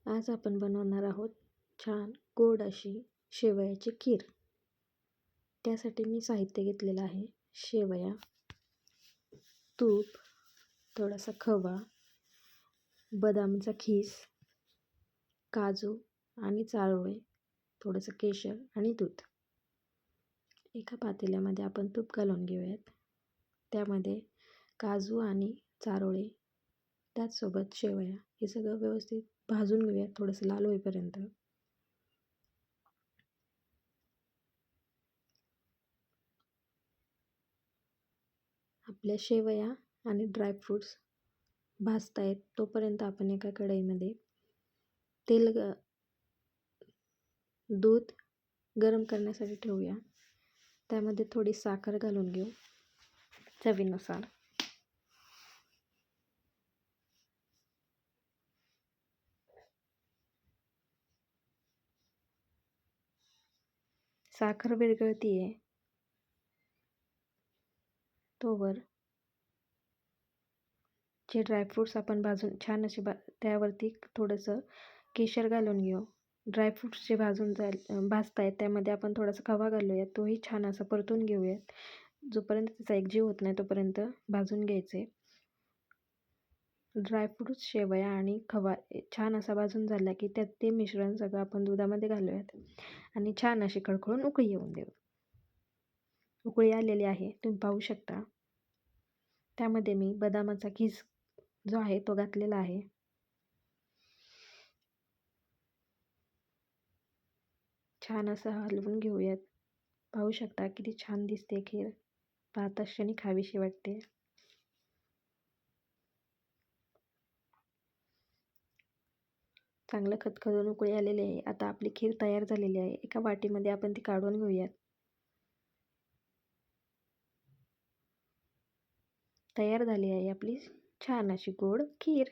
आज आपण बनवणार आहोत छान गोड अशी शेवयाची खीर. त्यासाठी मी साहित्य घेतलेलं आहे. शेवया, तूप, थोडासा खवा, बदामचा खीस, काजू आणि चारोळे, थोडंसं केशर आणि दूध. एका पातेल्यामध्ये आपण तूप घालून घेऊयात. त्यामध्ये काजू आणि चारोळे, त्याचसोबत शेवया हे सगळं व्यवस्थित भाजून घेऊयात थोडंसं लाल होईपर्यंत. आपल्या शेवया आणि ड्रायफ्रूट्स भाजतायत तोपर्यंत आपण एका कढईमध्ये दूध गरम करण्यासाठी ठेवूया. त्यामध्ये थोडी साखर घालून घेऊ चवीनुसार. साखर विरघळतीये तोवर जे ड्रायफ्रूट्स आपण भाजून छान असे त्यावरती थोडंसं केशर घालून घेऊ. ड्रायफ्रूट्स जे भाजतायत त्यामध्ये आपण थोडासा खवा घालूयात. तोही छान असा परतून घेऊयात. जोपर्यंत त्याचा एकजीव होत नाही तोपर्यंत भाजून घ्यायचे. ड्रायफ्रूट्स, शेवया आणि खवा छान असा भाजून झाला की त्यात ते मिश्रण सगळं आपण दुधामध्ये घालूयात आणि छान अशी खळखळून उकळी येऊन देऊ. उकळी आलेली आहे, तुम्ही पाहू शकता. त्यामध्ये मी बदामाचा खीस जो आहे तो घातलेला आहे. छान असं हलवून घेऊयात. पाहू शकता किती छान दिसते खीर. पाहता क्षणी खावीशी वाटते. चांगलं खदखदून उकळी आलेली आहे. आता आपली खीर तयार झालेली आहे. एका वाटीमध्ये आपण ती काढून घेऊयात. तयार झाली आहे आपली छान अशी गोड खीर.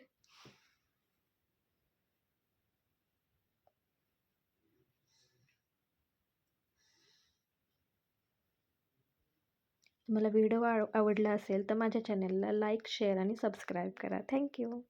तुम्हाला व्हिडिओ आवडला असेल तर माझ्या चॅनलला लाईक, शेअर आणि सबस्क्राईब करा. थँक्यू.